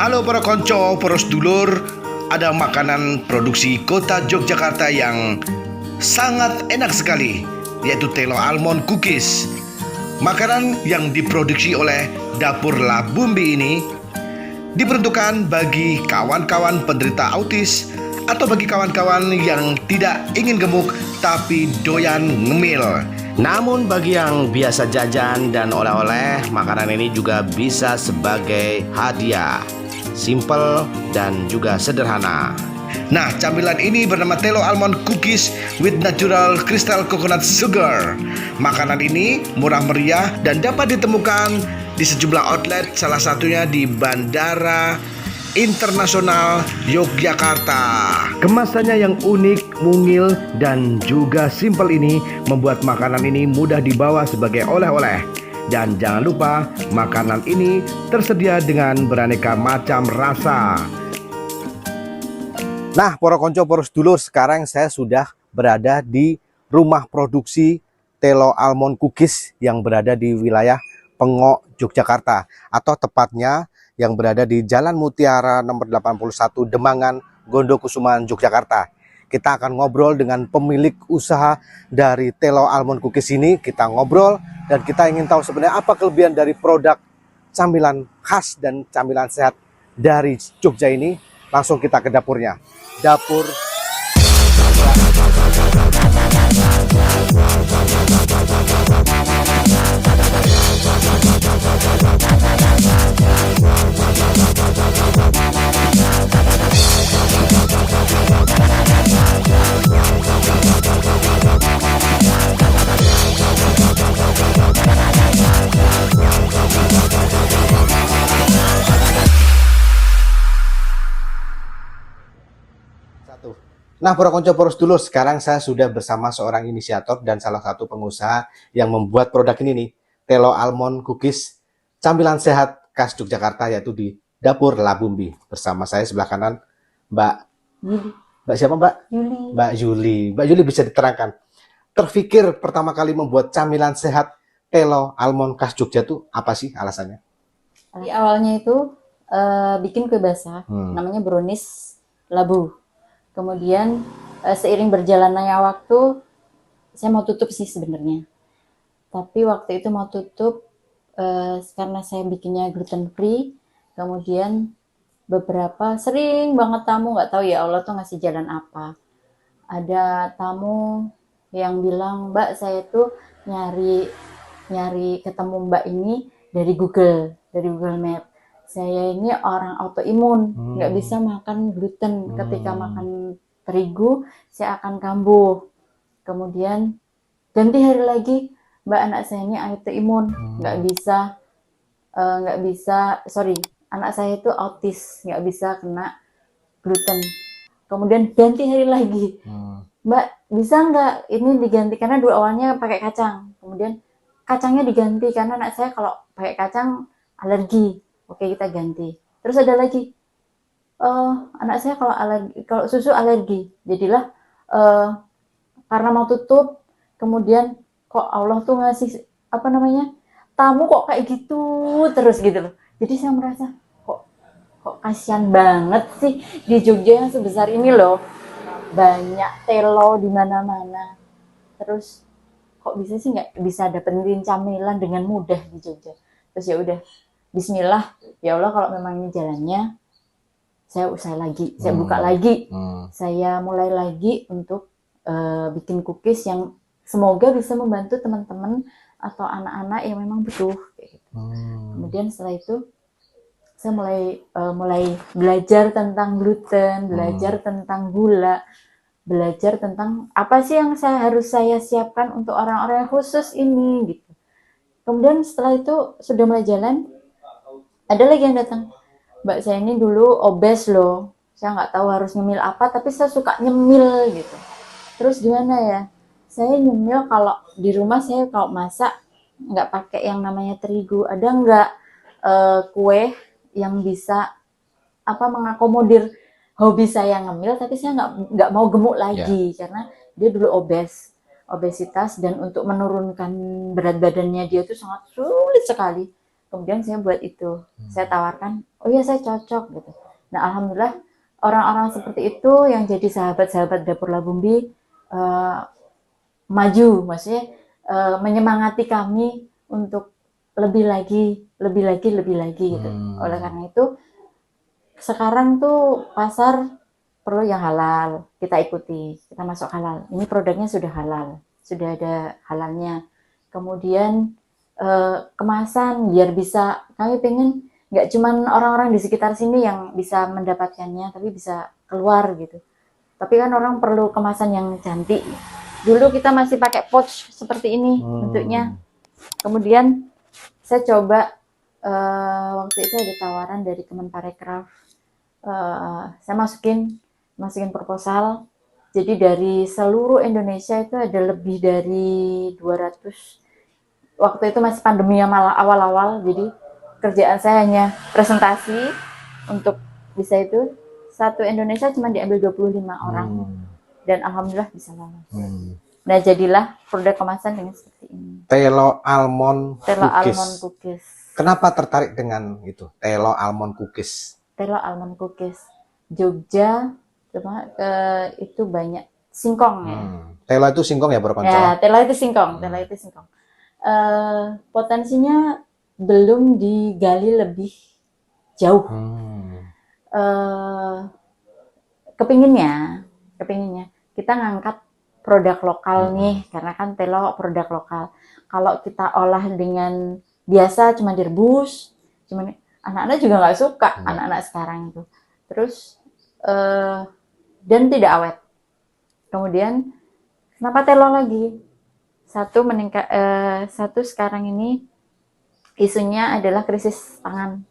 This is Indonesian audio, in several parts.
Halo para konco, para sedulur. Ada makanan produksi kota Yogyakarta yang sangat enak sekali, yaitu telo almond cookies. Makanan yang diproduksi oleh Dapur Labumbi ini diperuntukkan bagi kawan-kawan penderita autis atau bagi kawan-kawan yang tidak ingin gemuk tapi doyan ngemil. Namun bagi yang biasa jajan dan oleh-oleh, makanan ini juga bisa sebagai hadiah. Simple dan juga sederhana. Nah, camilan ini bernama Telo Almond Cookies with Natural Crystal Coconut Sugar. Makanan ini murah meriah dan dapat ditemukan di sejumlah outlet, salah satunya di Bandara Internasional Yogyakarta. Kemasannya yang unik, mungil, dan juga simpel ini membuat makanan ini mudah dibawa sebagai oleh-oleh. Dan jangan lupa, makanan ini tersedia dengan beraneka macam rasa. Nah, para konco, para sedulur, sekarang saya sudah berada di rumah produksi Telo Almond Cookies yang berada di wilayah Pengok, Yogyakarta, atau tepatnya yang berada di Jalan Mutiara nomor 81 Demangan, Gondokusuman, Yogyakarta. Kita akan ngobrol dengan pemilik usaha dari Telo Almond Cookies ini. Kita ngobrol dan kita ingin tahu sebenarnya apa kelebihan dari produk camilan khas dan camilan sehat dari Jogja ini. Langsung kita ke dapurnya. Dapur satu. Nah, para konco, para sedulur, sekarang saya sudah bersama seorang inisiator dan salah satu pengusaha yang membuat produk ini nih, Telo Almond Cookies, camilan sehat khas Yogyakarta, yaitu di Dapur Labumbi. Bersama saya sebelah kanan, Mbak Yuli. Mbak siapa, Mbak? Yuli. Mbak Yuli. Mbak Yuli, bisa diterangkan, terfikir pertama kali membuat camilan sehat Telo Almond khas Jogja itu apa sih alasannya? Di awalnya itu bikin kue basah, namanya brownies labu. Kemudian seiring berjalannya waktu, saya mau tutup sih sebenarnya. Tapi waktu itu mau tutup karena saya bikinnya gluten free. Kemudian beberapa sering banget tamu, nggak tahu ya Allah tuh ngasih jalan apa. Ada tamu yang bilang, Mbak, saya tuh nyari ketemu Mbak ini dari Google Map. Saya ini orang autoimun, nggak bisa makan gluten. Ketika makan terigu, saya akan kambuh. Kemudian ganti hari lagi, Mbak, anak saya ini autoimun, anak saya itu autis, nggak bisa kena gluten. Kemudian ganti hari lagi, Mbak, bisa nggak ini diganti, karena dulu awalnya pakai kacang. Kemudian kacangnya diganti karena anak saya kalau pakai kacang alergi. Oke, kita ganti. Terus ada lagi, anak saya kalau susu alergi. Jadilah karena mau tutup, kemudian kok Allah tuh ngasih tamu kok kayak gitu terus gitu loh. Jadi saya merasa kok kasihan banget sih di Jogja yang sebesar ini loh, banyak telo di mana-mana. Terus kok bisa sih nggak bisa dapetin camilan dengan mudah di Jogja. Terus ya udah, Bismillah, ya Allah, kalau memang ini jalannya, saya usaha lagi, saya buka lagi, saya mulai lagi untuk bikin cookies yang semoga bisa membantu teman-teman atau anak-anak yang memang butuh. Kayak gitu. Kemudian setelah itu saya mulai belajar tentang gluten, belajar tentang gula, belajar tentang apa sih yang harus saya siapkan untuk orang-orang yang khusus ini gitu. Kemudian setelah itu sudah mulai jalan, ada lagi yang datang, Mbak, saya ini dulu obes loh, saya nggak tahu harus nyemil apa, tapi saya suka nyemil gitu. Terus gimana ya? Saya nyemil kalau di rumah, saya kalau masak nggak pakai yang namanya terigu. Ada nggak kue yang bisa mengakomodir hobi saya ngemil, tapi saya nggak mau gemuk lagi karena dia dulu obesitas, dan untuk menurunkan berat badannya dia itu sangat sulit sekali. Kemudian saya buat itu, saya tawarkan, oh iya saya cocok gitu. Nah alhamdulillah orang-orang seperti itu yang jadi sahabat-sahabat dapur Labumbi maju, maksudnya menyemangati kami untuk lebih lagi, lebih lagi, lebih lagi gitu. Oleh karena itu sekarang tuh pasar perlu yang halal, kita ikuti, kita masuk halal. Ini produknya sudah halal, sudah ada halalnya. Kemudian kemasan biar bisa, kami pengen nggak cuman orang-orang di sekitar sini yang bisa mendapatkannya, tapi bisa keluar gitu. Tapi kan orang perlu kemasan yang cantik. Dulu kita masih pakai pouch seperti ini bentuknya. Kemudian saya coba waktu itu ada tawaran dari Kemenparekraf. Saya masukin proposal. Jadi dari seluruh Indonesia itu ada lebih dari 200. Waktu itu masih pandemi yang malah awal-awal, jadi kerjaan saya hanya presentasi untuk bisa itu. Satu Indonesia cuma diambil 25 orang. Dan alhamdulillah bisa lolos. Nah, jadilah produk kemasan dengan seperti ini. Telo Almond Telo Cookies. Almond Cookies. Kenapa tertarik dengan itu? Telo Almond Cookies. Telo Almond Cookies. Jogja, itu banyak singkong ya. Telo itu singkong ya, Bro Konco? Ya, telo itu singkong. Telo itu singkong. Potensinya belum digali lebih jauh. Kepinginnya kita ngangkat produk lokal nih, karena kan telo produk lokal. Kalau kita olah dengan biasa cuma direbus, anak-anak juga nggak suka, anak-anak sekarang itu. Terus dan tidak awet. Kemudian kenapa telo lagi? Satu sekarang ini isunya adalah krisis pangan.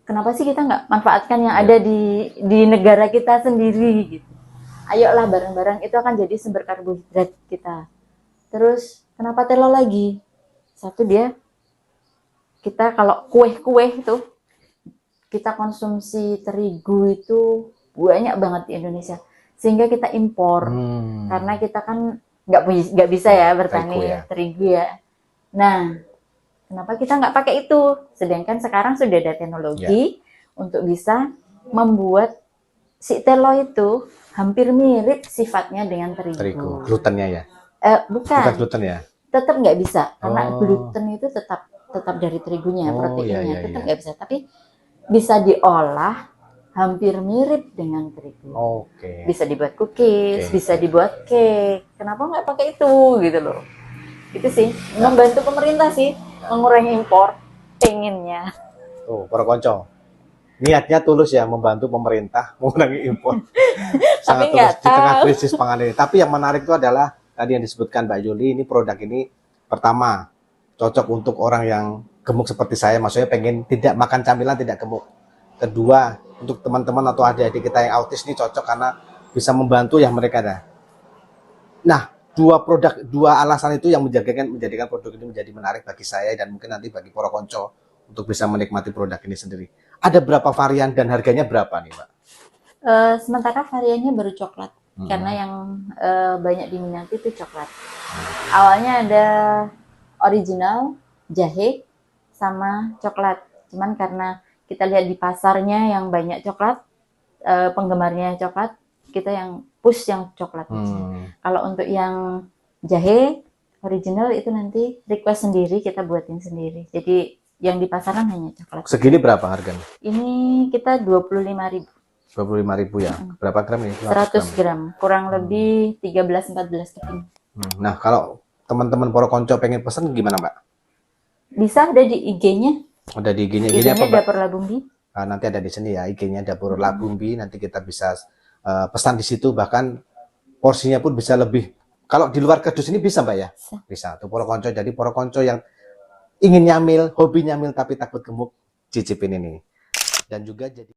Kenapa sih kita nggak manfaatkan yang ada di negara kita sendiri gitu? Ayolah bareng-bareng, itu akan jadi sumber karbohidrat kita. Terus kenapa telo lagi? Satu kita kalau kue-kue itu kita konsumsi terigu itu banyak banget di Indonesia, sehingga kita impor karena kita kan nggak bisa ya bertani terigu ya. Nah, kenapa kita nggak pakai itu? Sedangkan sekarang sudah ada teknologi untuk bisa membuat si telo itu hampir mirip sifatnya dengan terigu. Terigu, glutennya ya? Bukan gluten ya? Tetap nggak bisa, karena gluten itu tetap dari terigunya, proteinnya tetap nggak bisa. Tapi bisa diolah hampir mirip dengan terigu. Bisa dibuat cookies, bisa dibuat cake. Kenapa nggak pakai itu gitu loh? Itu sih membantu pemerintah sih, mengurangi impor, pengennya. Tuh, Bro Konco, niatnya tulus ya, membantu pemerintah mengurangi impor. Sangat tulus di tengah krisis pangan ini. Tapi yang menarik itu adalah tadi yang disebutkan Mbak Yuli, ini produk ini pertama cocok untuk orang yang gemuk seperti saya, maksudnya pengen tidak makan camilan, tidak gemuk. Kedua, untuk teman-teman atau adik-adik kita yang autis ini cocok karena bisa membantu yang mereka ada. Nah, dua alasan itu yang menjadikan produk ini menjadi menarik bagi saya dan mungkin nanti bagi Poro Konco untuk bisa menikmati produk ini sendiri. Ada berapa varian dan harganya berapa nih, Mbak? Sementara variannya baru coklat, karena yang banyak diminati itu coklat. Awalnya ada original, jahe, sama coklat. Cuman karena kita lihat di pasarnya yang banyak coklat, penggemarnya coklat, kita yang push yang coklat. Kalau untuk yang jahe original itu nanti request sendiri, kita buatin sendiri. Jadi yang di pasaran hanya coklat. Segini berapa harganya? Ini kita 25.000. 25.000 ya. Berapa gram ini? 100 gram. Kurang lebih 13-14 keping. Nah, kalau teman-teman Poro Konco pengen pesen gimana, Mbak? Bisa ada di IG-nya. Ada di IG-nya. IG-nya Dapur Labumbi. Nanti ada di sini ya, IG-nya Dapur Labumbi. Nanti kita bisa pesan di situ, bahkan porsinya pun bisa lebih. Kalau di luar kardus ini bisa, Mbak ya? Bisa. Tuh Poro Konco. Jadi Poro Konco yang ingin nyamil, hobi nyamil tapi takut gemuk, cicipin ini. Dan juga jadi